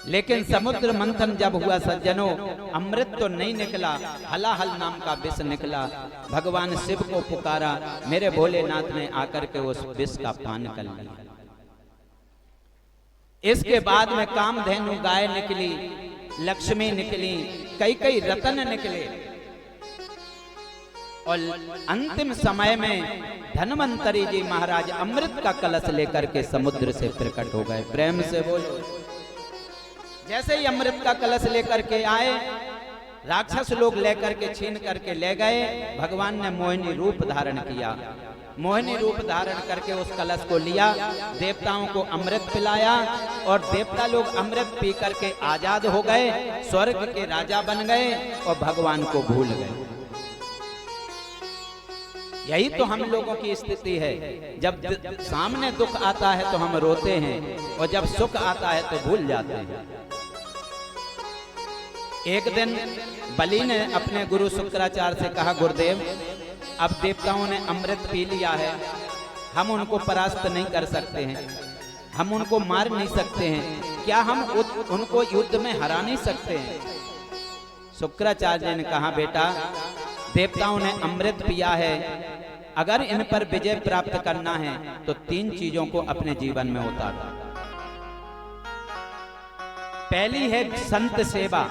लेकिन समुद्र मंथन जब हुआ सज्जनों, अमृत तो नहीं निकला, हलाहल नाम का विष निकला। भगवान शिव को पुकारा, मेरे भोलेनाथ ने आकर के उस विष का पान कर लिया। इसके बाद में कामधेनु गाय निकली, लक्ष्मी निकली, कई कई रतन निकले, और अंतिम समय में धन्वंतरी जी महाराज अमृत का कलश लेकर के समुद्र से प्रकट हो गए। प्रेम से बोलो। जैसे ही अमृत का कलश लेकर के आए, राक्षस लोग लेकर के छीन करके ले गए। भगवान ने मोहिनी रूप धारण किया, मोहिनी रूप धारण करके उस कलश को लिया, देवताओं को अमृत पिलाया, और देवता लोग अमृत पी करके आजाद हो गए, स्वर्ग के राजा बन गए और भगवान को भूल गए। यही तो हम लोगों की स्थिति है। जब सामने दुख आता है तो हम रोते हैं, और जब सुख आता है तो भूल जाते हैं। एक दिन बलि ने अपने गुरु शुक्राचार्य से कहा, गुरुदेव अब देवताओं ने अमृत पी लिया है, हम उनको परास्त नहीं कर सकते हैं, हम उनको मार नहीं सकते हैं, क्या हम उनको युद्ध में हरा नहीं सकते हैं? शुक्राचार्य ने कहा, बेटा देवताओं ने अमृत पिया है, अगर इन पर विजय प्राप्त करना है तो 3 चीजों को अपने जीवन में उतारो। पहली है संत सेवा,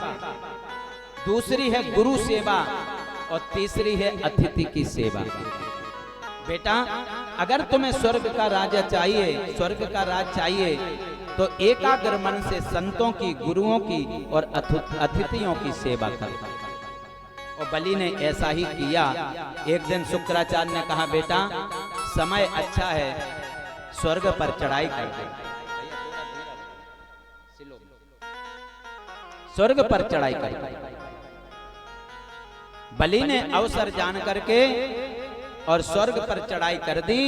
दूसरी है गुरु सेवा, और तीसरी है अतिथि की सेवा। बेटा अगर तुम्हें स्वर्ग का राजा चाहिए, स्वर्ग का राज चाहिए, तो एकाग्र मन से संतों की, गुरुओं की और अतिथियों की सेवा कर। और बलि ने ऐसा ही किया। एक दिन शुक्राचार्य ने कहा, बेटा समय अच्छा है, स्वर्ग पर चढ़ाई कर दे, स्वर्ग पर चढ़ाई कर दे। बलि ने अवसर जान करके और स्वर्ग पर चढ़ाई कर दी,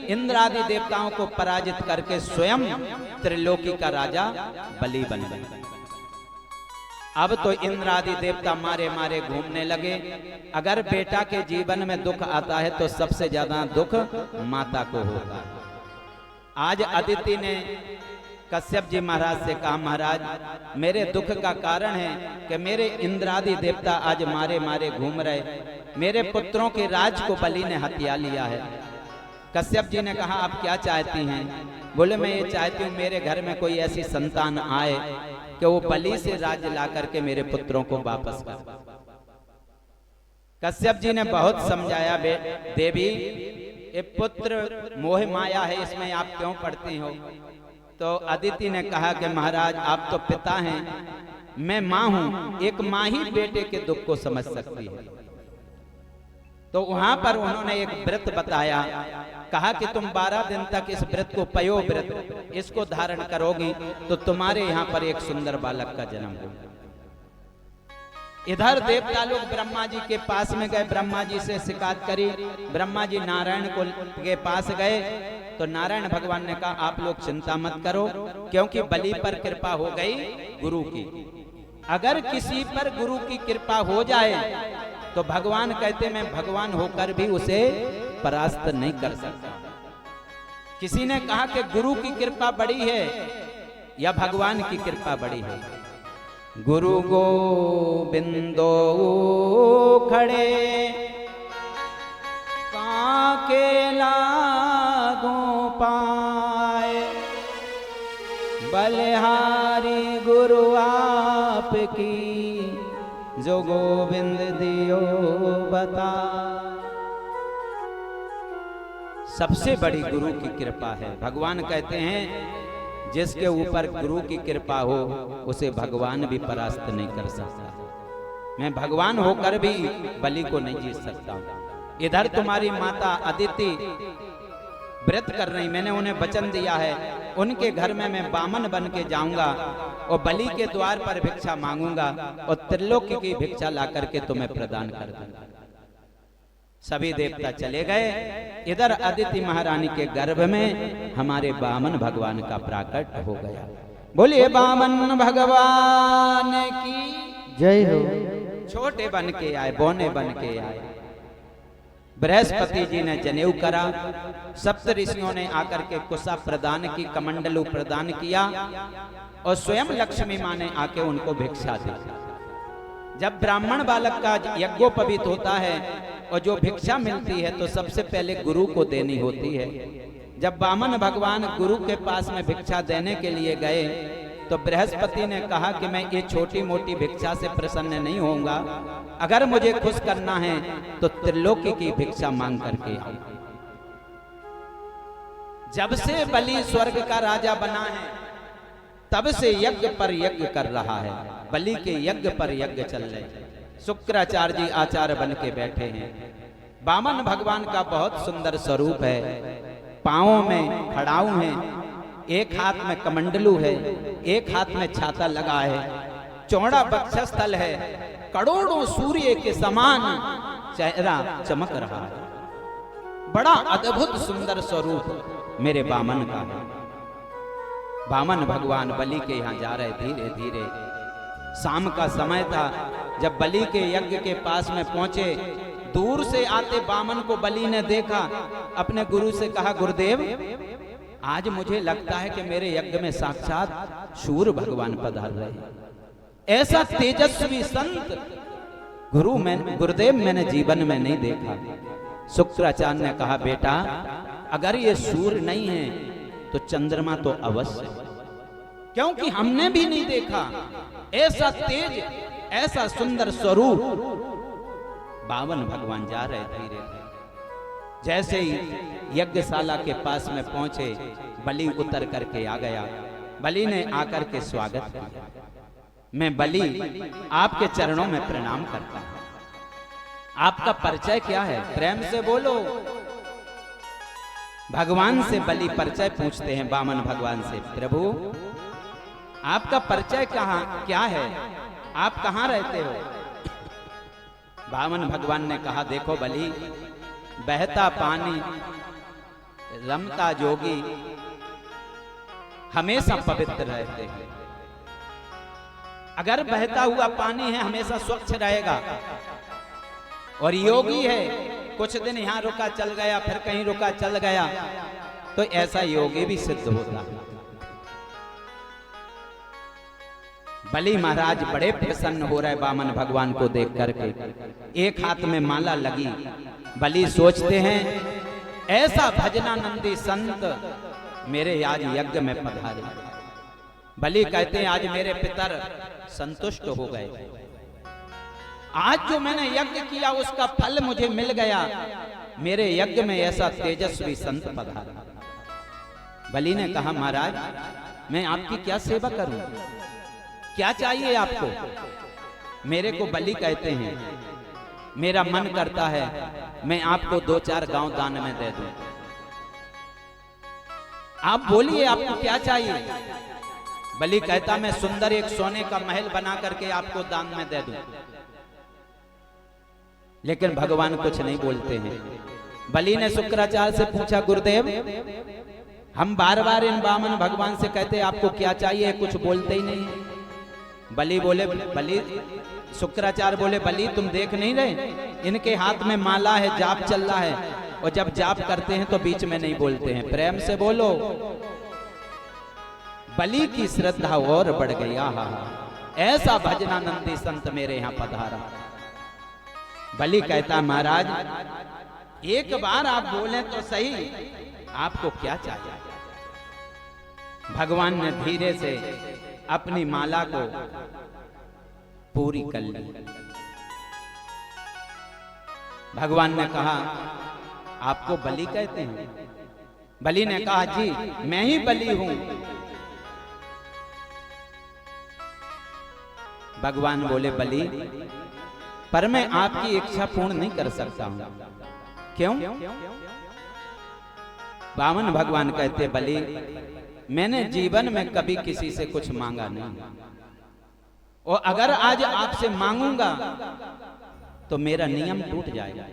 इंद्र आदि देवताओं को पराजित करके स्वयं त्रिलोकी का राजा बलि बन गया। अब तो इंद्र आदि देवता मारे मारे घूमने लगे। अगर बेटा के जीवन में दुख आता है तो सबसे ज्यादा दुख माता को होता है। आज अदिति ने कश्यप जी महाराज से कहा, महाराज मेरे दुख का कारण है कि मेरे इंद्र आदि देवता आज मारे मारे घूम रहे, मेरे पुत्रों के राज को बलि ने हत्या लिया है। कश्यप जी ने कहा, आप क्या चाहती हैं? बोले, मैं ये चाहती हूँ मेरे घर में कोई ऐसी संतान आए कि वो बलि से राज्य ला करके मेरे पुत्रों को वापस कर। कश्यप जी ने बहुत समझाया, देवी ये पुत्र मोह माया है, इसमें आप क्यों पढ़ती हो? तो अदिति ने कहा कि महाराज आप तो पिता हैं, मैं माँ हूं, एक माँ ही बेटे के दुख को समझ सकती है। तो वहां पर उन्होंने एक व्रत बताया, कहा कि तुम 12 दिन तक इस व्रत को, पयो व्रत, इसको धारण करोगी तो तुम्हारे यहाँ पर एक सुंदर बालक का जन्म होगा। इधर देवता लोग ब्रह्मा जी के पास में गए, ब्रह्मा जी से शिकायत करी। ब्रह्मा जी नारायण के पास गए तो नारायण भगवान ने कहा, आप लोग चिंता मत करो, क्योंकि बलि पर कृपा हो गई गुरु की। अगर किसी पर गुरु की कृपा हो जाए तो भगवान कहते, मैं भगवान होकर भी उसे परास्त नहीं कर सकता। किसी ने कहा कि गुरु की कृपा बड़ी है या भगवान की कृपा बड़ी है? गुरु गोबिंदो खड़े काके लागो पाए, बलिहारी गुरु आपकी जो गोविंद दियो बता। सबसे बड़ी गुरु की कृपा है। भगवान कहते हैं जिसके ऊपर गुरु की कृपा हो उसे भगवान भी परास्त नहीं कर सकता। मैं भगवान होकर भी बलि को नहीं जीत सकता। इधर तुम्हारी माता अदिति व्रत कर रही, मैंने उन्हें वचन दिया है उनके घर में मैं बामन बन के जाऊंगा और बलि के द्वार पर भिक्षा मांगूंगा और त्रिलोकी की भिक्षा ला करके तुम्हें प्रदान कर दूंगा। सभी देवता चले गए। इधर अदिति महारानी के गर्भ में हमारे बामन भगवान का प्राकट हो गया। बोलिए बामन भगवान की जय हो। छोटे बन के आए, बौने बन के आए। बृहस्पति जी ने जनेऊ करा, सप्त ऋषियों ने आकर के कुशा प्रदान की, कमंडलू प्रदान किया और स्वयं लक्ष्मी माँ ने आके उनको भिक्षा दी। जब ब्राह्मण बालक का यज्ञोपवीत होता है और जो भिक्षा मिलती है तो सबसे पहले गुरु को देनी होती है। जब वामन भगवान गुरु के पास में भिक्षा देने के लिए गए तो बृहस्पति ने कहा कि मैं ये छोटी मोटी भिक्षा से प्रसन्न नहीं होऊंगा, अगर मुझे खुश करना है तो त्रिलोकी की भिक्षा मांग करके आओ। जब से बलि स्वर्ग का राजा बना है तब से यज्ञ पर यज्ञ कर रहा है, बलि के यज्ञ पर यज्ञ चल रहे। शुक्राचार्य जी आचार्य बन के बैठे हैं। वामन भगवान का बहुत सुंदर स्वरूप है, पांवों में खड़ाऊ हैं, एक हाथ में कमंडलू है, एक हाथ में छाता लगा है, चौड़ा वक्षस्थल है, करोड़ों सूर्य के समान चेहरा चमक रहा है। बड़ा अद्भुत सुंदर स्वरूप मेरे वामन का है। वामन भगवान बलि के यहाँ जा रहे धीरे धीरे। शाम का समय था, जब बलि के यज्ञ के पास में पहुंचे, दूर से आते वामन को बलि ने देखा, अपने गुरु से कहा, गुरुदेव आज मुझे लगता है कि मेरे यज्ञ में साक्षात शूर भगवान पधार रहे हैं। ऐसा तेजस्वी संत गुरुदेव मैंने जीवन में नहीं देखा। शुक्राचार्य ने कहा, बेटा अगर ये सूर्य नहीं है तो चंद्रमा तो अवश्य, क्योंकि हमने भी नहीं देखा ऐसा तेज, ऐसा सुंदर स्वरूप। वामन भगवान जा रहे धीरे धीरे। जैसे ही यज्ञशाला के पास में पहुंचे, बलि उतर करके आ गया। बलि ने आकर के स्वागत किया। मैं बलि आपके चरणों में प्रणाम करता हूं। आपका परिचय क्या है? प्रेम से बोलो। भगवान से बलि परिचय पूछते हैं वामन भगवान से, प्रभु आपका परिचय क्या है, आप कहाँ रहते हो? वामन भगवान ने कहा, देखो बलि, बहता पानी रमता जोगी हमेशा पवित्र रहते हैं। अगर बहता हुआ पानी है हमेशा स्वच्छ रहेगा, और योगी है कुछ दिन यहाँ रुका चल गया, फिर कहीं रुका चल गया, तो ऐसा योगी भी सिद्ध होता है। बलि महाराज बड़े प्रसन्न हो रहे वामन भगवान को देख करके। एक हाथ में माला लगी। बलि सोचते हैं, ऐसा भजनानंदी संत मेरे आज यज्ञ में पधारे। बलि कहते हैं, आज मेरे पितर संतुष्ट हो गए। आज जो मैंने यज्ञ किया उसका फल मुझे मिल गया। मेरे यज्ञ में ऐसा तेजस्वी संत पधारा। बलि ने कहा, महाराज मैं आपकी क्या सेवा करूं, क्या चाहिए आपको? मेरे को बलि कहते हैं, मेरा मन करता है मैं आपको 2-4 गांव दान में दे दूं। आप बोलिए आपको क्या चाहिए? बलि कहता, मैं सुंदर एक सोने का महल बना करके आपको दान में दे दूं। लेकिन भगवान कुछ नहीं बोलते हैं। बलि ने शुक्राचार्य से पूछा, गुरुदेव हम बार बार इन वामन भगवान से कहते आपको क्या चाहिए, कुछ बोलते ही नहीं। बलि शुक्राचार्य बोले, बलि तुम देख नहीं रहे, इनके हाथ में माला है, जाप चल रहा है, और जब जाप करते हैं तो बीच में नहीं बोलते हैं। प्रेम से बोलो। बलि की श्रद्धा और बढ़ गई। ऐसा भजनानंदी संत मेरे यहाँ पधारा। बलि कहता, महाराज एक बार आप बोले तो सही, आपको क्या चाहिए? भगवान ने धीरे से अपनी माला को पूरी कर ली। भगवान ने कहा, आपको बलि कहते हैं? बलि ने कहा, जी मैं ही बलि हूं। भगवान बोले, बलि पर मैं आपकी इच्छा पूर्ण नहीं कर सकता हूं। क्यों? वामन भगवान कहते, बलि मैंने जीवन में कभी किसी से कुछ मांगा नहीं, और अगर आज आपसे मांगूंगा तो मेरा नियम टूट जाएगा।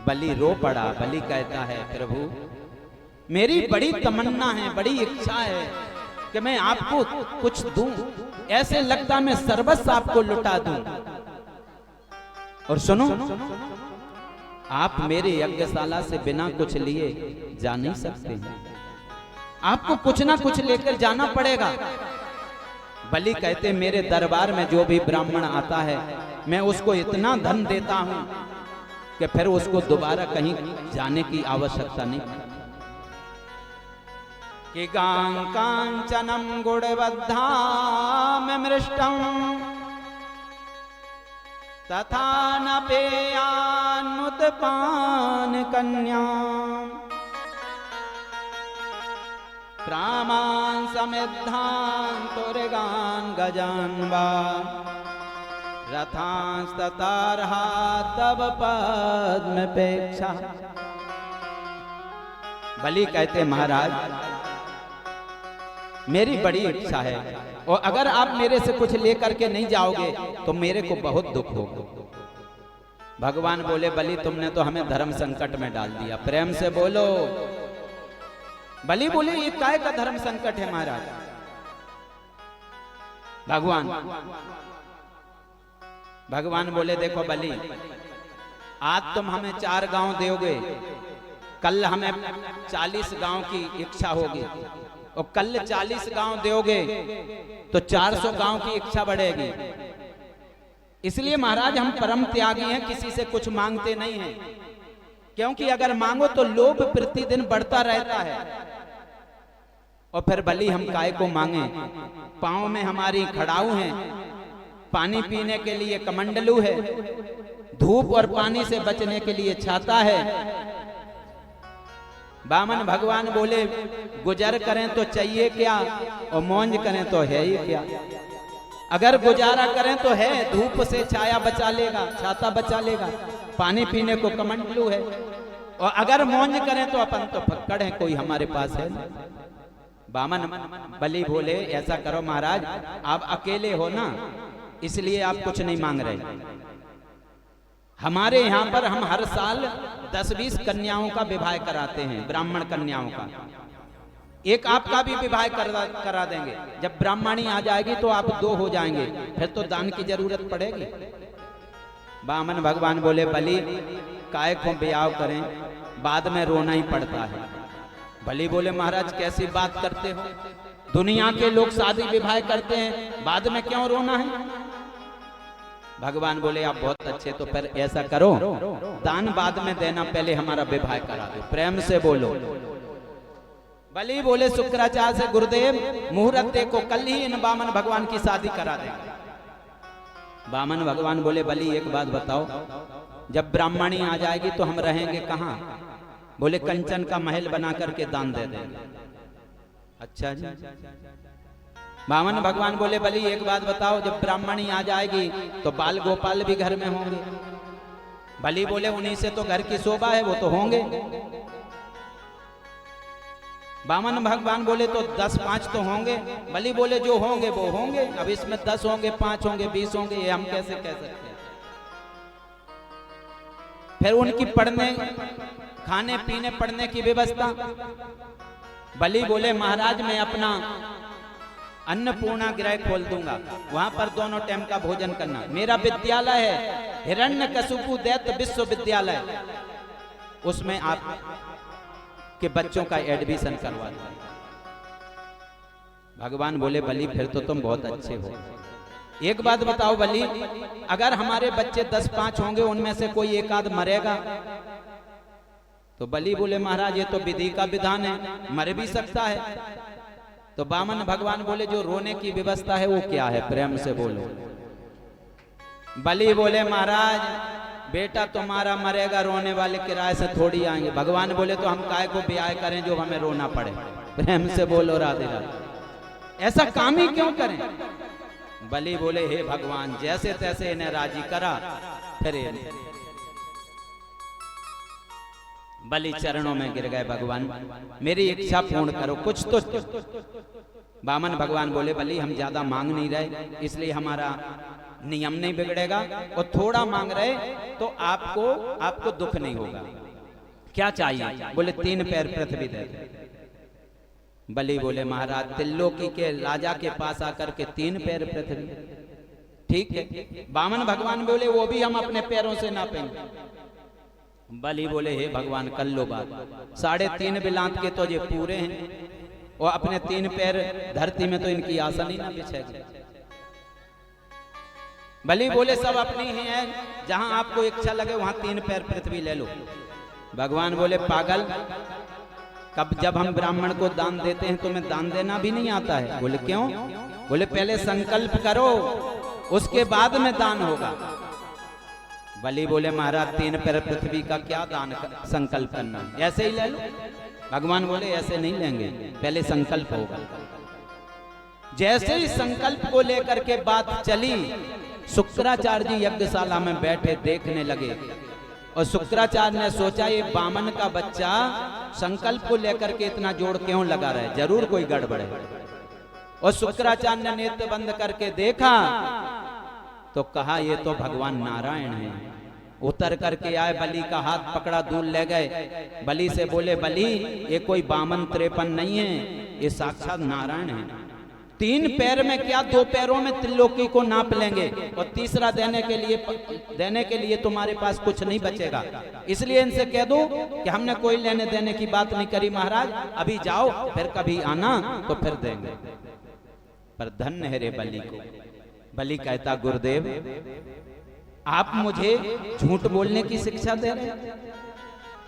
बलि रो पड़ा। बलि कहता है, प्रभु मेरी बड़ी तमन्ना है, बड़ी इच्छा है कि मैं आपको कुछ दूं, ऐसे लगता मैं सर्वस्व आपको लुटा दूं। और सुनो, आप मेरे यज्ञशाला से बिना कुछ लिए जा नहीं सकते, आपको कुछ ना कुछ लेकर जाना पड़ेगा। बलि कहते मेरे दरबार में जो भी ब्राह्मण आता है मैं उसको इतना धन देता हूं कि फिर उसको दोबारा कहीं जाने की आवश्यकता नहीं। कि गां कांचनम गुणबद्धाम मृष्टम तथा न पेयान्मुत्पान कन्याम प्रामां समिद्धां तुरगान गजान्वा रथांस्ततारहा तब पद्मपेक्षा। बलि कहते महाराज मेरी बड़ी इच्छा है और अगर आप मेरे से कुछ लेकर के नहीं जाओगे तो मेरे को बहुत दुख होगा। भगवान बोले बलि तुमने तो हमें धर्म संकट में डाल दिया, प्रेम से बोलो। बलि बोले ये काय का धर्म संकट है महाराज। भगवान बोले देखो बलि, आज तुम हमें 4 गांव दोगे, कल हमें 40 गांव की इच्छा होगी और कल 40 गांव दोगे तो 400 गांव की इच्छा बढ़ेगी। इसलिए महाराज हम परम त्यागी हैं, किसी से कुछ मांगते नहीं हैं, क्योंकि अगर मांगो तो लोभ प्रतिदिन बढ़ता रहता है। और फिर बलि हम काय को मांगे, पांव में हमारी खड़ाऊ हैं, पानी पीने के लिए कमंडलू है, धूप और पानी से बचने के लिए छाता है। बामन भगवान बोले गुजर करें तो चाहिए क्या और मौज करें तो है ही क्या। अगर गुजारा करें तो है, धूप से छाया बचा लेगा, छाता बचा लेगा, पानी पीने को कमंडलू है, और अगर मौज करें तो अपन तो फक्कड़ है, कोई हमारे पास है। बामन बलि बोले ऐसा करो महाराज, आप अकेले हो ना इसलिए आप कुछ नहीं मांग रहे। हमारे यहाँ पर हम हर साल 10-20 कन्याओं का विवाह कराते हैं, ब्राह्मण कन्याओं का। एक आपका भी विवाह करा देंगे। जब ब्राह्मणी आ जाएगी तो आप 2 हो जाएंगे, फिर तो दान की जरूरत पड़ेगी। बामन भगवान बोले बलि काय को ब्याह करें, बाद में रोना ही पड़ता है। बलि बोले महाराज कैसी बात करते हो, दुनिया के लोग शादी विवाह करते हैं, बाद में क्यों रोना है। भगवान बोले आप बहुत अच्छे, तो फिर ऐसा करो दान बाद में देना, पहले हमारा विवाह करा दो। प्रेम से बोलो। बलि बोले शुक्राचार्य से गुरुदेव मुहूर्त देखो, कल ही इन बामन भगवान की शादी करा देंगे। बामन भगवान बोले बलि एक बात बताओ, जब ब्राह्मणी आ जाएगी तो हम रहेंगे कहाँ। बोले कंचन का महल बना करके दान दे देंगे। अच्छा जी। बामन भगवान बोले बलि एक बात बताओ, जब ब्राह्मणी आ जाएगी तो बाल गोपाल भी घर में होंगे। बलि बोले उन्हीं से तो घर की शोभा है, वो तो होंगे। बामन भगवान बोले तो 10-5 तो होंगे। बलि बोले जो होंगे वो होंगे, अब इसमें 10 होंगे, 5 होंगे, 20 होंगे, ये हम कैसे कह सकते हैं। फिर उनकी पढ़ने खाने पीने पढ़ने की व्यवस्था। बलि बोले महाराज मैं अपना अन्नपूर्णा गृह खोल दूंगा, वहां पर दोनों टाइम का भोजन करना। मेरा विद्यालय है हिरण्यकशिपु दैत्य विश्वविद्यालय, उसमें आप के बच्चों का एडमिशन करवा दो। भगवान बोले बलि फिर तो तुम बहुत अच्छे हो। एक बात बताओ बलि, अगर हमारे बच्चे 10-5 होंगे, उनमें से कोई एक आध मरेगा। तो बलि बोले महाराज ये तो विधि का विधान है, मर भी सकता है। तो बामन भगवान बोले जो रोने की व्यवस्था है वो क्या है, प्रेम से बोलो। बलि बोले महाराज बेटा तुम्हारा मरेगा, रोने वाले किराए से थोड़ी आएंगे। भगवान बोले तो हम काय को ब्याह करें जो हमें रोना पड़े। प्रेम से बोलो राधे राधे। ऐसा काम ही क्यों करें। बलि बोले हे भगवान जैसे तैसे इन्हें राजी करा। फिर बलि चरणों में गिर गए, भगवान मेरी इच्छा पूर्ण करो कुछ तो। बामन भगवान बोले बलि हम ज्यादा मांग नहीं रहे, इसलिए हमारा नियम नहीं बिगड़ेगा, और थोड़ा मांग रहे तो आपको दुख नहीं होगा। क्या चाहिए। बोले 3 पैर पृथ्वी दे दो। बलि बोले महाराज त्रिलोकी के राजा के पास आकर के 3 पैर पृथ्वी, ठीक है। बामन भगवान बोले वो भी हम अपने पैरों से नापेंगे। बलि बोले हे भगवान कर लो बात, 3.5 बिलांत के तो ये पूरे हैं और अपने 3 पैर धरती में तो इनकी आसन ही ना बिछेगी। बलि बोले सब अपनी ही है, जहां आपको इच्छा लगे वहां 3 पैर पृथ्वी ले लो। भगवान बोले पागल, कब जब हम ब्राह्मण को दान देते हैं तुम्हें दान देना भी नहीं आता है? बोले क्यों? बोले पहले संकल्प करो उसके बाद में दान होगा। बलि बोले महाराज 3 पैर पृथ्वी का क्या दान संकल्प करना है, ऐसे ही ले लो। भगवान बोले ऐसे नहीं लेंगे, पहले संकल्प होगा। जैसे ही संकल्प को लेकर के बात चली, शुक्राचार्य जी यज्ञशाला में बैठे देखने लगे और शुक्राचार्य ने सोचा ये बामन का बच्चा संकल्प को लेकर के इतना जोड़ क्यों लगा रहा है, जरूर कोई गड़बड़ है। और शुक्राचार्य ने नेत्र बंद करके देखा तो कहा ये तो भगवान नारायण है। उतर करके आए, बलि का हाथ पकड़ा, दूर ले गए। बलि से बोले बलि ये कोई बामन 53 नहीं है, ये साक्षात नारायण है। 3 पैर में क्या 2 पैरों में त्रिलोकी को नाप लेंगे और तीसरा देने के लिए तुम्हारे पास कुछ नहीं बचेगा। इसलिए इनसे कह दो कि हमने कोई लेने देने की बात नहीं करी महाराज, अभी जाओ फिर कभी आना तो फिर देंगे। पर धन्य है रे बलि को। बलि कहता गुरुदेव आप मुझे झूठ बोलने की शिक्षा दे रहे हैं,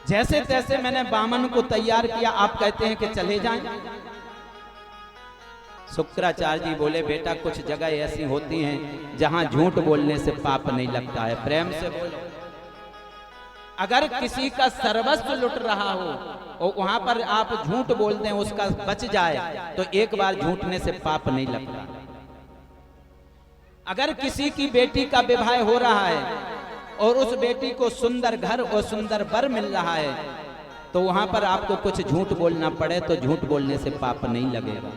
जैसे तैसे मैंने बामन को तैयार किया, आप कहते हैं कि चले जाएं। शुक्राचार्य जी बोले बेटा कुछ जगह ऐसी होती हैं जहां झूठ बोलने से पाप नहीं लगता है, प्रेम से बोलो। अगर किसी का सर्वस्व लुट रहा हो और वहां पर आप झूठ बोल दें उसका बच जाए तो एक बार झूठने से पाप नहीं लगता। अगर किसी की बेटी का विवाह हो रहा है और उस बेटी को सुंदर घर और सुंदर वर मिल रहा है तो वहां पर आपको कुछ झूठ बोलना पड़े तो झूठ बोलने से पाप नहीं लगेगा।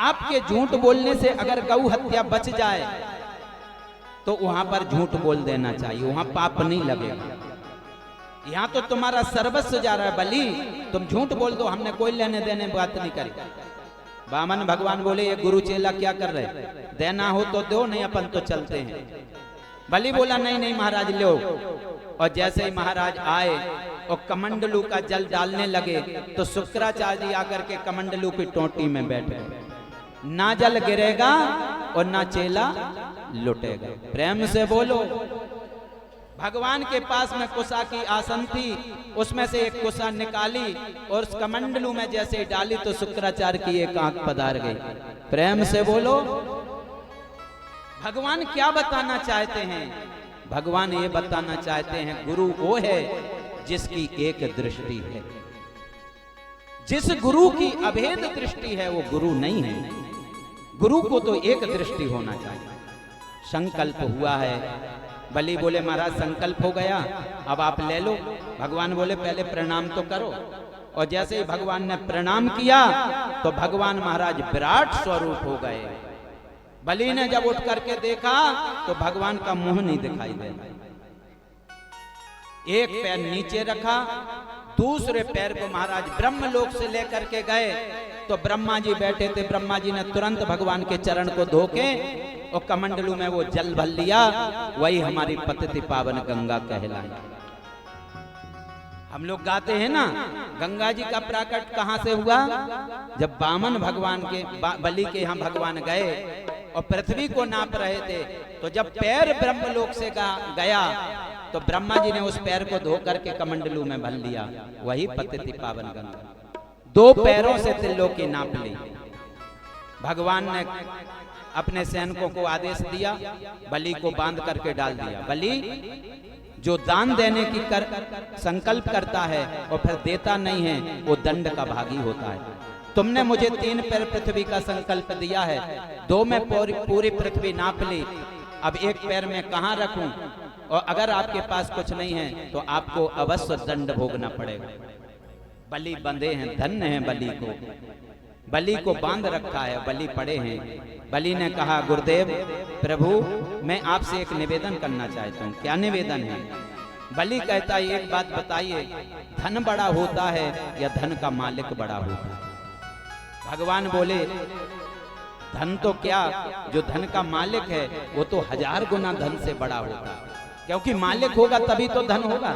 आपके झूठ बोलने से अगर गौ हत्या बच जाए तो वहां पर झूठ बोल देना चाहिए, वहां पाप नहीं लगेगा। यहां तो तुम्हारा सर्वस्व जा रहा है बलि, तुम झूठ बोल दो, हमने कोई लेने देने बात नहीं करी। बामन भगवान बोले ये गुरु चेला क्या कर रहे, देना हो तो दो, नहीं अपन तो चलते हैं। बलि बोला नहीं नहीं महाराज लो। और जैसे ही महाराज आए और कमंडलू का जल डालने लगे तो शुक्राचार्य जी आकर के कमंडलू की टोटी में बैठ गए। ना जल गिरेगा और ना चेला लुटेगा। प्रेम से बोलो। भगवान के पास में कुशा की आसन थी, उसमें से एक कुशा निकाली और उस कमंडलू में जैसे डाली तो शुक्राचार्य की एक आंख पधार गई। प्रेम से बोलो। भगवान क्या बताना चाहते हैं? भगवान ये बताना चाहते हैं गुरु वो है जिसकी एक दृष्टि है। जिस गुरु की अभेद दृष्टि है वो गुरु नहीं है। गुरु को तो एक दृष्टि होना चाहिए। संकल्प हुआ है। बलि बोले महाराज संकल्प हो गया, अब आप ले लो। भगवान बोले पहले प्रणाम तो करो। और जैसे ही भगवान ने प्रणाम किया तो भगवान महाराज विराट स्वरूप हो गए। बलि ने जब उठ करके देखा तो भगवान का मुंह नहीं दिखाई दे रहा। एक पैर नीचे रखा, दूसरे पैर को महाराज ब्रह्मलोक से लेकर के गए तो ब्रह्मा जी बैठे थे। ब्रह्मा जी ने तुरंत भगवान के चरण को धोके और कमंडलू में वो जल भर लिया। वही हमारी पतित पावन गंगा कहलाई। हम लोग गाते हैं ना, गंगा जी का प्राकट कहां से हुआ? जब बामन भगवान के बलि के यहाँ भगवान गए और पृथ्वी को नाप रहे थे तो जब पैर ब्रह्मलोक से गया तो ब्रह्मा जी ने उस पैर को धो करके कमंडलू में भर लिया। वही पतित पावन गंगा। 2 पैरों से त्रिलोकी नाप ली। भगवान ने अपने सैनिकों को आदेश दिया, बलि को बांध करके डाल दिया। बलि जो दान देने की संकल्प करता है और फिर देता नहीं है वो दंड का भागी होता है। तुमने मुझे 3 पैर पृथ्वी का संकल्प दिया है, 2 में पूरी पृथ्वी नाप ली, अब 1 पैर में कहां रखूं? और अगर आपके पास कुछ नहीं है तो आपको अवश्य दंड भोगना पड़ेगा। बलि बंधे हैं, धन्य हैं बलि को। बलि को बांध रखा है, बलि पड़े हैं। बलि ने कहा गुरुदेव प्रभु मैं आपसे एक निवेदन करना चाहता हूँ। क्या निवेदन है? बलि कहता है एक बात बताइए, धन बड़ा होता है या धन का मालिक बड़ा होता है? भगवान बोले धन तो क्या, जो धन का मालिक है वो तो 1000 गुना धन से बड़ा होता है, क्योंकि मालिक होगा तभी तो धन होगा।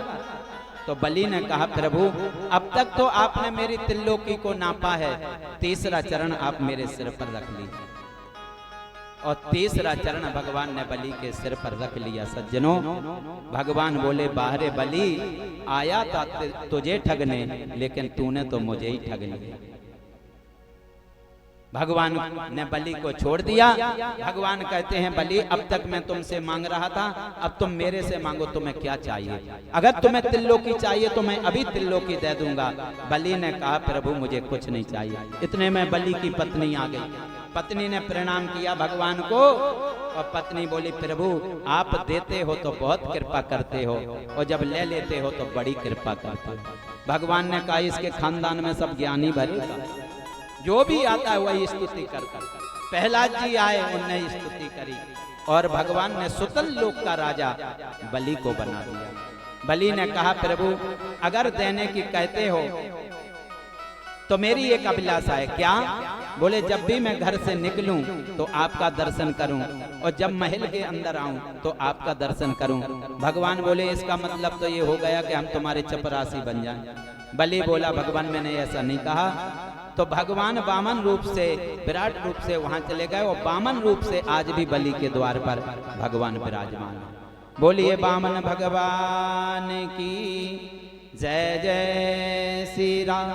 तो बलि ने कहा प्रभु अब तक तो आपने मेरी त्रिलोकी को नापा है, तीसरा चरण आप मेरे सिर पर रख लीजिए। और तीसरा चरण भगवान ने बलि के सिर पर रख लिया। सज्जनों, भगवान बोले बाहरे बलि, आया था तुझे ठगने, लेकिन तूने तो मुझे ही ठग लिया। भगवान ने बलि को छोड़ दिया। भगवान कहते हैं बलि अब तक मैं तुमसे मांग रहा था, अब तुम मेरे से मांगो, तुम्हें क्या चाहिए? अगर तुम्हें त्रिलोकी चाहिए तो मैं अभी त्रिलोकी दे दूंगा। बलि ने कहा प्रभु मुझे कुछ नहीं चाहिए। इतने में बलि की पत्नी आ गई। पत्नी ने प्रणाम किया भगवान को, और पत्नी बोली प्रभु आप देते हो तो बहुत कृपा करते हो, और जब ले लेते हो तो बड़ी कृपा करते हो। भगवान ने कहा इसके खानदान में सब ज्ञानी भरेगा, जो भी आता है वही स्तुति करता। प्रहलाद जी आए, उनने स्तुति करी, और भगवान ने सुतल लोक का राजा बलि को बना दिया। बलि ने कहा प्रभु अगर देने की कहते हो तो मेरी एक अभिलाषा है। क्या? बोले जब भी मैं घर से निकलूं तो आपका दर्शन करूं, और जब महल के अंदर आऊं तो आपका दर्शन करूं। भगवान बोले इसका मतलब तो ये हो गया कि हम तुम्हारे चपरासी बन जाएं। बलि बोला भगवान मैंने ऐसा नहीं कहा। तो भगवान वामन रूप से, विराट रूप से वहां चले गए, और वामन रूप से आज भी बलि के द्वार पर भगवान विराजमान। बोलिए वामन भगवान की जय जय श्री राम।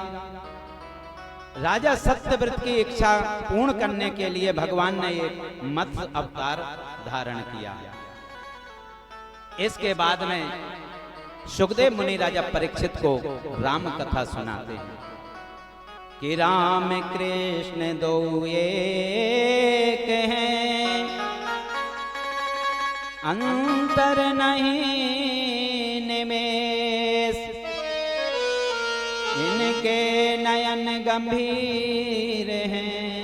राजा सत्यव्रत की इच्छा पूर्ण करने के लिए भगवान ने एक मत्स्य अवतार धारण किया। इसके बाद में सुखदेव मुनि राजा परीक्षित को राम कथा सुनाते हैं कि राम कृष्ण दो एक हैं, अंतर नहीं निमेष, इनके नयन गंभीर हैं,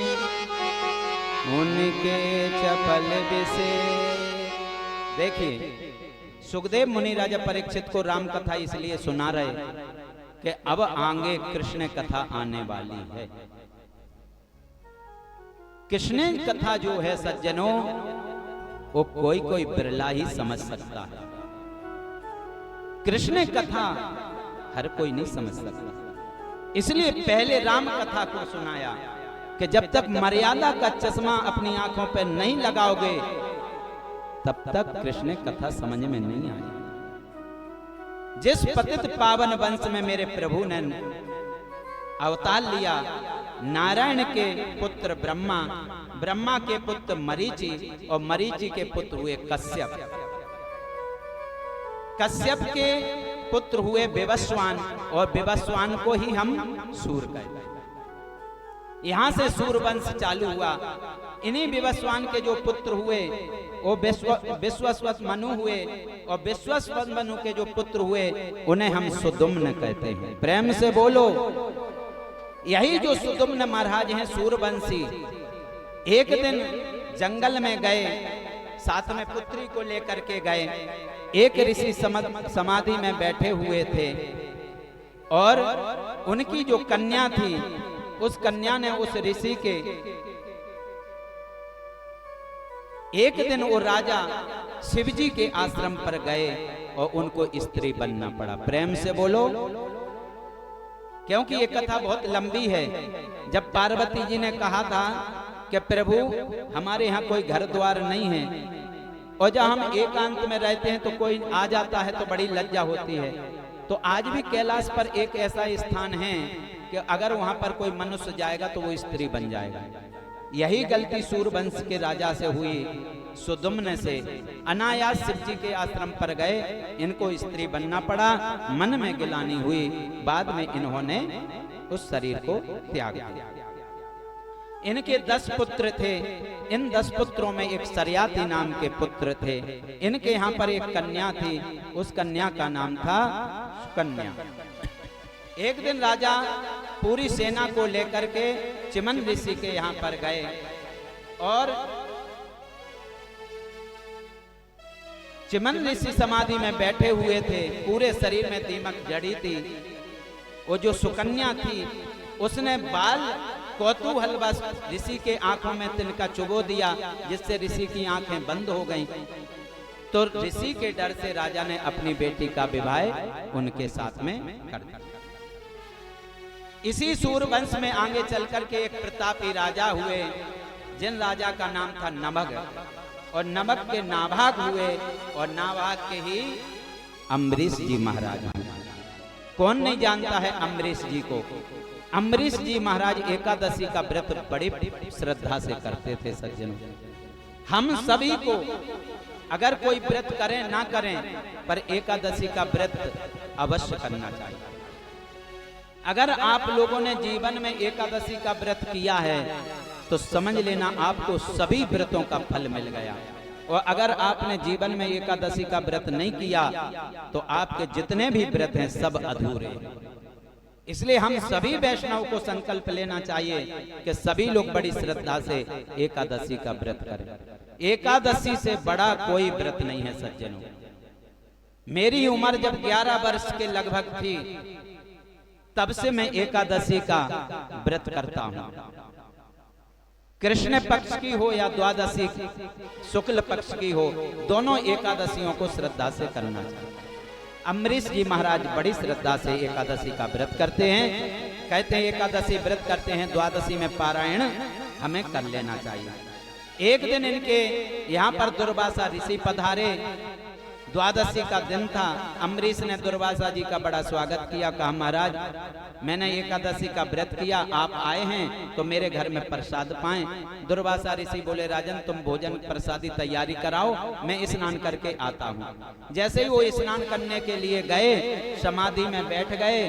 उनके चपल विषय। देखिए सुखदेव मुनि राजा परीक्षित को राम कथा इसलिए सुना रहे कि अब आगे कृष्ण कथा आने वाली है। कृष्ण कथा जो है सज्जनों वो कोई कोई बिरला ही समझ सकता है। कृष्ण कथा हर कोई नहीं समझ सकता, इसलिए पहले राम कथा को सुनाया कि जब तक मर्यादा का चश्मा अपनी आंखों पर नहीं लगाओगे तब तक कृष्ण कथा समझ में नहीं आई। जिस पतित पावन वंश में मेरे प्रभु ने अवतार लिया, नारायण के पुत्र ब्रह्मा, ब्रह्मा के पुत्र मरीचि, और मरीचि के पुत्र हुए कश्यप, कश्यप के पुत्र हुए विवस्वान, और विवस्वान को ही हम सूर कहते हैं। यहां से सूर वंश चालू हुआ। इन्हीं विवस्वान के जो पुत्र हुए वो विश्वस्वत मनु हुए, और विश्वस्वत मनु के जो पुत्र हुए उन्हें हम सुदुम्न कहते हैं। प्रेम से बोलो। यही जो सुदुम्न महाराज हैं सूरवंशी, एक दिन जंगल में गए, साथ में पुत्री को लेकर के गए। एक ऋषि समाधि में बैठे हुए थे, और उनकी जो कन्या थी उस कन्या ने उस ऋषि के, एक दिन वो राजा शिवजी के आश्रम पर गए और उनको स्त्री बनना पड़ा। प्रेम से बोलो, क्योंकि ये कथा बहुत लंबी है। जब पार्वती जी ने कहा था कि प्रभु हमारे यहाँ कोई घर द्वार नहीं है, और जब हम एकांत में रहते हैं तो कोई आ जाता है तो बड़ी लज्जा होती है, तो आज भी कैलाश पर एक ऐसा स्थान है कि अगर वहां पर कोई मनुष्य जाएगा तो वो स्त्री बन जाएगा। यही गलती सूरवंश के राजा से हुई। सुदुम्न से अनायास शिव जी के आश्रम पर गए, इनको स्त्री बनना पड़ा, मन में गिलानी हुई, बाद में इन्होंने उस शरीर को त्याग दिया। इनके 10 पुत्र थे। इन 10 पुत्रों में एक सरयाती नाम के पुत्र थे। इनके यहाँ पर एक कन्या थी, उस कन्या का नाम था सुकन्या। एक दिन राजा पूरी सेना को लेकर के चिमन ऋषि के यहाँ पर गए, और चिमन ऋषि समाधि में बैठे हुए थे, पूरे शरीर में दीमक जड़ी थी। वो जो सुकन्या थी उसने बाल कौतूहलवश ऋषि के आंखों में तिनका चुबो दिया, जिससे ऋषि की आंखें बंद हो गईं। तो ऋषि के डर से राजा ने अपनी बेटी का विवाह उनके साथ में कर दिया। इसी सूरवंश में आगे चलकर के एक प्रतापी राजा हुए, जिन राजा का नाम था नभग, और नभग के नाभाग हुए, और नाभाग के ही अम्बरीश जी महाराज। कौन नहीं जानता है अम्बरीश जी को? अम्बरीश जी महाराज एकादशी का व्रत बड़ी श्रद्धा से करते थे सज्जनों। हम सभी को अगर कोई व्रत करें ना करें, पर एकादशी का व्रत अवश्य करना चाहिए। अगर आप लोगों ने जीवन में एकादशी का व्रत किया है तो समझ लेना आपको सभी व्रतों का फल मिल गया। और अगर आपने जीवन में एकादशी का व्रत नहीं किया तो आपके जितने भी व्रत हैं सब अधूरे। इसलिए हम सभी वैष्णव को संकल्प लेना चाहिए कि सभी लोग बड़ी श्रद्धा से एकादशी का व्रत करें। एकादशी से बड़ा कोई व्रत नहीं है सज्जनों। मेरी उम्र जब 11 वर्ष के लगभग थी, तब से मैं एकादशी का व्रत करता हूं। कृष्ण पक्ष की हो या द्वादशी शुक्ल पक्ष की हो, दोनों एकादशियों को श्रद्धा से करना चाहिए। अम्बरीश जी महाराज बड़ी श्रद्धा से एकादशी का व्रत करते हैं। कहते हैं एकादशी व्रत करते हैं, द्वादशी में पारायण हमें कर लेना चाहिए। एक दिन इनके यहाँ पर दुर्वासा ऋषि पधारे। द्वादशी का दिन था। अम्बरीश ने दुर्वासा जी का बड़ा स्वागत किया। कहा महाराज, मैंने एकादशी का व्रत किया, आप आए हैं तो मेरे घर में प्रसाद पाएं। दुर्वासा ऋषि बोले राजन, तुम भोजन प्रसादी तैयारी कराओ, मैं स्नान करके आता हूँ। जैसे ही वो स्नान करने के लिए गए, समाधि में बैठ गए,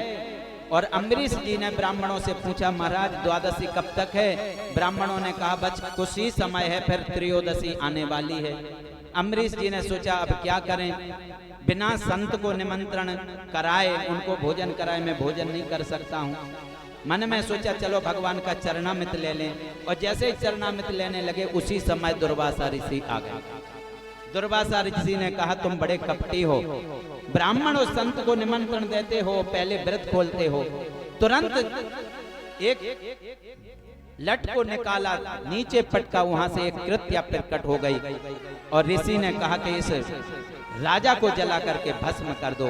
और अम्बरीश जी ने ब्राह्मणों से पूछा महाराज द्वादशी कब तक है? ब्राह्मणों ने कहा बस कुछ ही समय है, फिर त्रयोदशी आने वाली है। अम्बरीश जी ने सोचा अब क्या करें, बिना संत को निमंत्रण कराए, उनको भोजन कराए, मैं भोजन नहीं कर सकता हूँ। मन में सोचा चलो भगवान का चरणामृत ले लें। और जैसे ही चरणामृत लेने लगे, उसी समय दुर्वासा ऋषि आ गए। दुर्वासा ऋषि ने कहा तुम बड़े कपटी हो, ब्राह्मण और संत को निमंत्रण देते हो, पहले व्रत खोलते हो। तुरंत एक लट को निकाला, नीचे पटका, वहां से एक कृत्या प्रकट हो गई। और ऋषि ने कहा कि इस राजा को जला करके भस्म कर दो।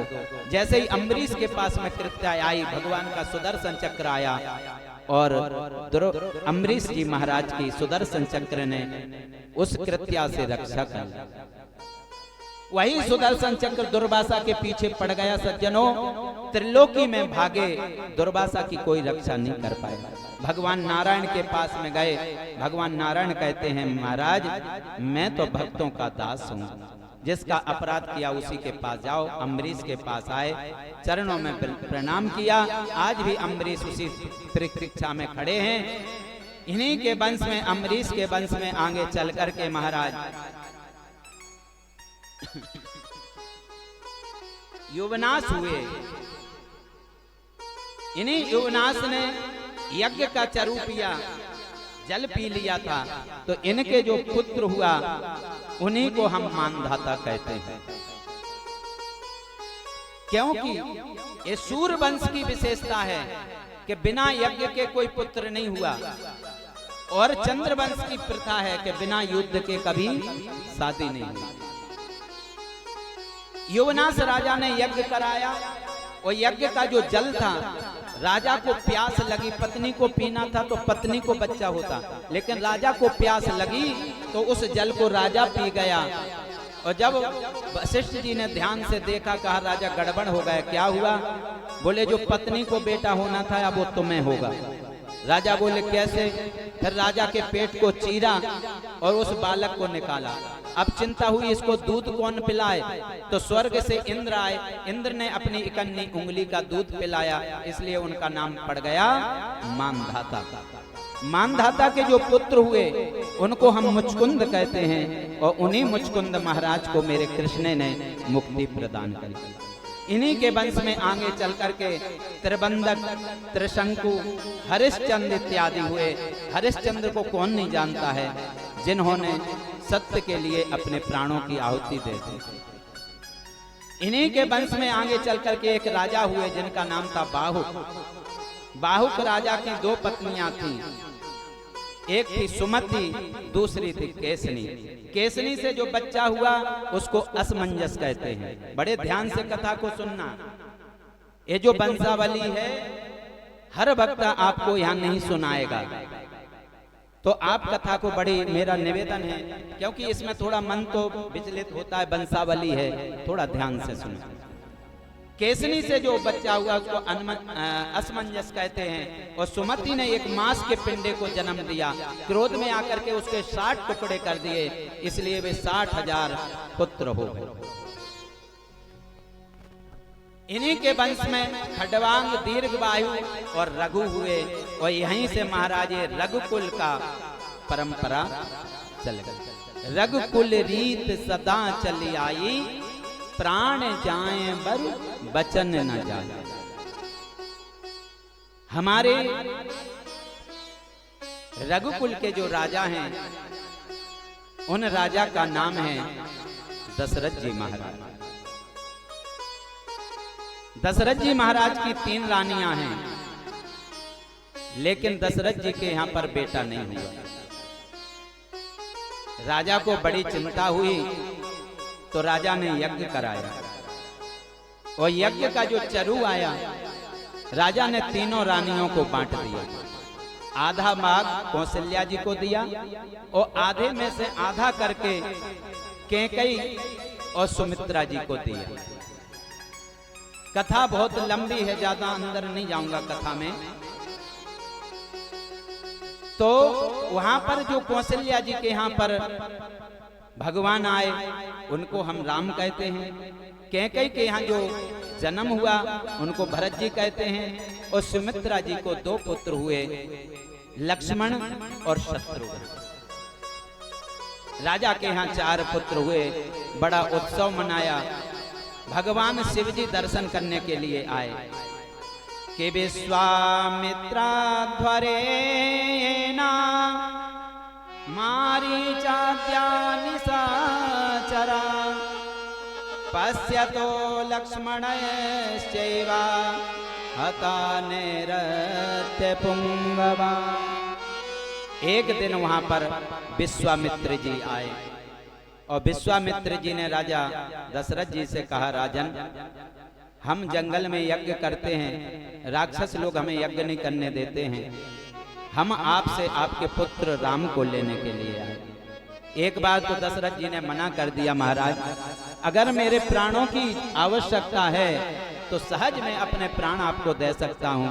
जैसे ही अम्बरीश के पास में कृत्या आई, भगवान का सुदर्शन चक्र आया और अम्बरीश जी महाराज की सुदर्शन चक्र ने उस कृत्या से रक्षा कर। वही सुदर्शन चक्र दुर्वासा के पीछे पड़ गया। सज्जनों, त्रिलोकी में भागे, दुर्वासा की कोई रक्षा नहीं कर पाए। भगवान नारायण के पास में गए। भगवान नारायण कहते हैं महाराज, मैं तो भक्तों का दास हूँ, जिसका अपराध किया उसी के पास जाओ। अम्बरीश के पास आए, चरणों में प्रणाम किया। आज भी अम्बरीश उसी प्रतीक्षा में खड़े हैं। इन्हीं के वंश में, अम्बरीश के वंश में आगे चल करके महाराज युवनाश हुए। इन्हीं युवनाश ने यज्ञ का चरु पिया, जल पी लिया था, तो इनके जो पुत्र हुआ उन्हीं को हम मानधाता कहते हैं। क्योंकि ये सूर्यवंश की विशेषता है कि बिना यज्ञ के कोई पुत्र नहीं हुआ, और चंद्रवंश की प्रथा है कि बिना युद्ध के कभी शादी नहीं हुई। युवनाश राजा ने यज्ञ कराया, और यज्ञ का जो जल था, राजा को प्यास लगी, पत्नी को पीना था तो पत्नी को बच्चा होता, लेकिन राजा को प्यास लगी तो उस जल को राजा पी गया। और जब वशिष्ठ जी ने ध्यान से देखा, कहा राजा गड़बड़ हो गया। क्या हुआ? बोले जो पत्नी को बेटा होना था अब वो तुम्हें होगा। राजा बोले कैसे? फिर राजा के पेट को चीरा और उस बालक को निकाला। अब चिंता हुई इसको दूध कौन पिलाए, तो स्वर्ग से इंद्र आए। इंद्र ने अपनी इकन्नी उंगली का दूध पिलाया, इसलिए उनका नाम पड़ गया मानधाता। मानधाता के जो पुत्र हुए उनको हम मुचकुंद कहते हैं, और उन्हीं मुचकुंद महाराज को मेरे कृष्ण ने मुक्ति प्रदान करी। इन्हीं के वंश में आगे चल करके त्रिबंधक, त्रिशंकु, हरिश्चंद्र इत्यादि हुए। हरिश्चंद्र को कौन नहीं जानता है, जिन्होंने सत्य के लिए अपने प्राणों की आहुति दे दी। इन्हीं के वंश में आगे चल करके एक राजा हुए जिनका नाम था बाहु। बाहुक राजा की दो पत्नियां थीं, एक थी सुमति, दूसरी थी केसनी। केसनी से जो बच्चा हुआ उसको असमंजस कहते हैं। बड़े ध्यान से कथा को सुनना। ये जो वंशावली है हर वक्त आपको यहाँ नहीं सुनाएगा, तो आप कथा को बड़ी, मेरा निवेदन है, क्योंकि इसमें थोड़ा मन तो विचलित होता है, वंशावली है, थोड़ा ध्यान से सुनो। केसनी से जो बच्चा हुआ उसको असमंजस कहते हैं। और सुमति ने एक मांस के पिंडे को जन्म दिया। क्रोध में आकर के उसके 60 टुकड़े कर दिए, इसलिए वे 60,000 पुत्र हो गए। इन्हीं के वंश में खड्वांग, दीर्घवायु और रघु हुए, और यहीं से महाराजे रघुकुल का परंपरा चल गई। रघुकुल रीत सदा चली आई, प्राण जाए बर बचन न जाए। हमारे रघुकुल के जो राजा हैं, उन राजा का नाम है दशरथ जी महाराज। दशरथ जी महाराज की 3 रानियां हैं, लेकिन दशरथ जी के यहां पर बेटा नहीं हुआ। राजा को बड़ी चिंता हुई, तो राजा ने यज्ञ कराया, और यज्ञ का जो चरु आया, राजा ने तीनों रानियों को बांट दिया। आधा भाग कौशल्या जी को दिया, और आधे में से आधा करके कैकेयी और सुमित्रा जी को दिया। कथा बहुत लंबी है, ज्यादा अंदर नहीं जाऊंगा कथा में। तो वहां पर जो कौशल्या जी के यहाँ पर भगवान आए, उनको हम राम कहते हैं। कैकेयी के यहाँ जो जन्म हुआ उनको भरत जी कहते हैं। और सुमित्रा जी को 2 पुत्र हुए, लक्ष्मण और शत्रुघ्न। राजा के यहाँ 4 पुत्र हुए। बड़ा उत्सव मनाया। भगवान शिव जी दर्शन करने के लिए आए कि विश्वामित्राध्वरेणा मारीचाद्यानिशाचरा पश्यतो लक्ष्मणश्चैव हतानेरत्य पुंगवा। एक दिन वहां पर विश्वामित्र जी आए, और विश्वामित्र जी ने राजा दशरथ जी से कहा, राजन, हम जंगल में यज्ञ करते हैं, राक्षस लोग हमें यज्ञ नहीं करने देते हैं। हम आपसे आपके पुत्र राम को लेने के लिए आए। एक बार तो दशरथ जी ने मना कर दिया, महाराज, अगर मेरे प्राणों की आवश्यकता है तो सहज मैं अपने प्राण आपको दे सकता हूं,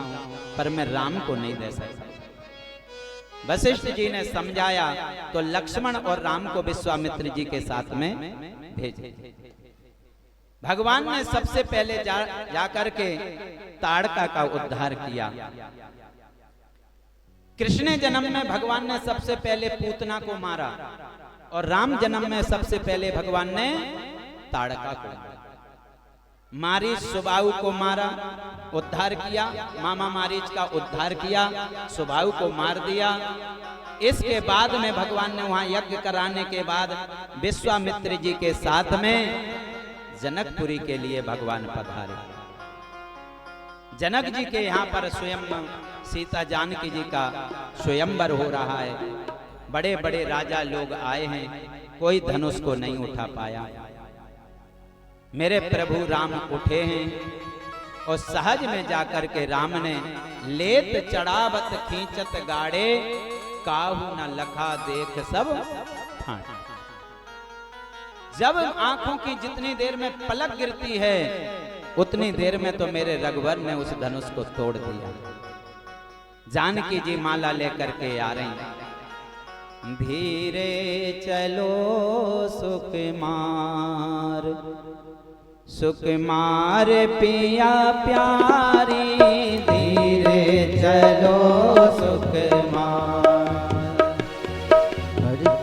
पर मैं राम को नहीं दे सकता। वशिष्ठ जी ने समझाया, तो लक्ष्मण और राम को विश्वामित्र जी के साथ में भेजे। भगवान ने सबसे पहले जाकर के ताड़का का उद्धार किया। कृष्ण जन्म में भगवान ने सबसे पहले पूतना को मारा, और राम जन्म में सबसे पहले भगवान ने ताड़का को मारा। मारीच सुबाहु को मारा, उद्धार किया। मामा मारीच का उद्धार किया, सुबाहु को मार दिया। इसके बाद में भगवान ने वहां यज्ञ कराने के बाद विश्वामित्र जी के साथ में जनकपुरी के लिए भगवान पधारे। जनक जी के यहाँ पर स्वयं सीता जानकी जी का स्वयंवर हो रहा है। बड़े बड़े राजा लोग आए हैं, कोई धनुष को नहीं उठा पाया। मेरे प्रभु राम उठे हैं, और सहज में जाकर के राम ने लेत चढ़ावत खींचत गाड़े, काहू न लखा देख सब ठाठ। जब आंखों की जितनी देर में पलक गिरती है, उतनी देर में तो मेरे रघुवर ने उस धनुष को तोड़ दिया। जानकी जी माला लेकर के आ रही, धीरे चलो सुकुमार पिया प्यारी, धीरे चलो सुकुमार,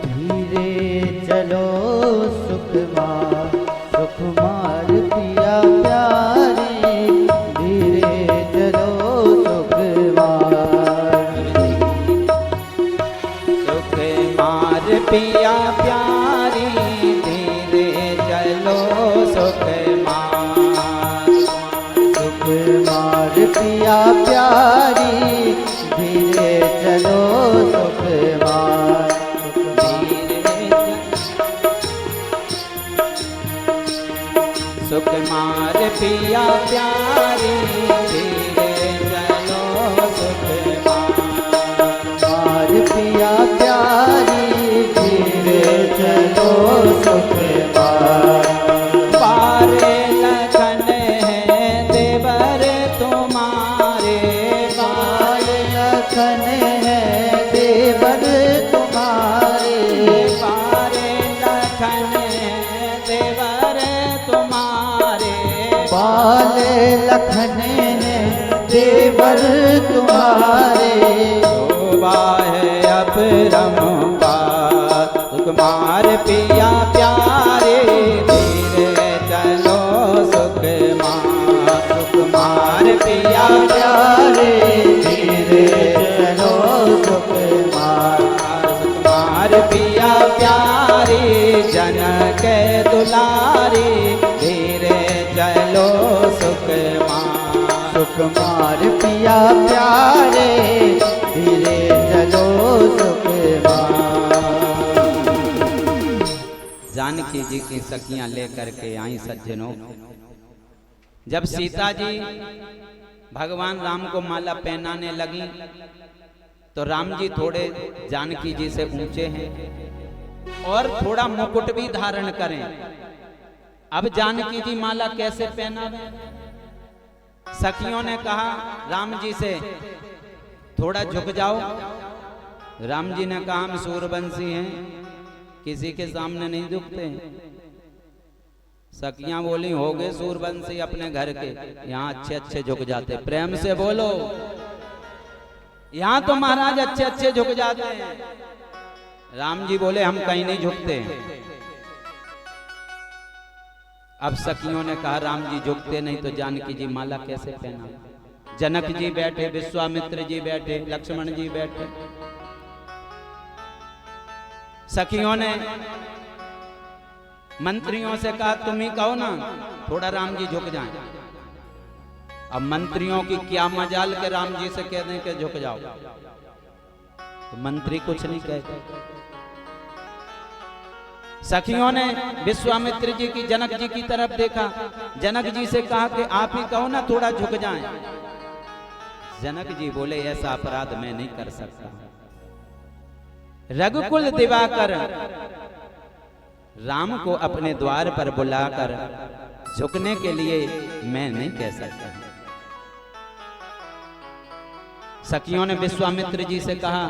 धीरे चलो सुकुमार पिया प्यारी, धीरे चलो सुकुमार पिया प्यारी, धीरे चलो सुकुमार पिया प्यारी, लखन है देवर तुम्हारे, बारे लखन देवर तुम्हारे, बाल लखन है देवर तुम्हारे, शोभा है अपरम सुकुमार पिया प्यारे, धीरे चलो सुकुमार, सुकुमार पिया प्यारे धीरे चलो सुकुमार, सुकुमार पिया प्यारे, जनक दुलारी, धीरे चलो सुकुमार, सुकुमार पिया प्यारे धीरे चलो सुकुमार। जानकी जी की सखियां लेकर के आई सज्जनों। जब सीता जी भगवान राम को माला पहनाने लगी तो राम जी थोड़े जानकी जी से ऊंचे हैं और थोड़ा मुकुट भी धारण करें। अब जानकी जी माला कैसे पहनावे? सखियों ने कहा राम जी से थोड़ा झुक जाओ। राम जी ने कहा हम सूरवंशी हैं, किसी के सामने नहीं झुकते। सखियां बोली हो गए सूरवंशी अपने घर के, यहाँ अच्छे अच्छे झुक जाते। प्रेम से बोलो, यहाँ तो महाराज अच्छे अच्छे झुक जाते हैं। राम जी बोले हम कहीं नहीं झुकते। अब सखियों ने कहा राम जी झुकते नहीं तो जानकी जी माला कैसे पहना? जनक जी बैठे, विश्वामित्र जी बैठे, लक्ष्मण जी बैठे। सखियों ने मंत्रियों से कहा तुम ही कहो ना थोड़ा राम जी झुक जाएं। अब मंत्रियों की क्या मजाल के राम जी से कह दें कि झुक जाओ, तो मंत्री कुछ नहीं कहते। सखियों ने विश्वामित्र जी की जनक जी की तरफ देखा, जनक जी से कहा कि आप ही कहो ना थोड़ा झुक जाएं। जनक जी बोले ऐसा अपराध मैं नहीं कर सकता। रघुकुल दिवाकर राम को अपने द्वार पर बुलाकर झुकने के लिए मैं नहीं कह सकता। सखियों ने विश्वामित्र जी से कहा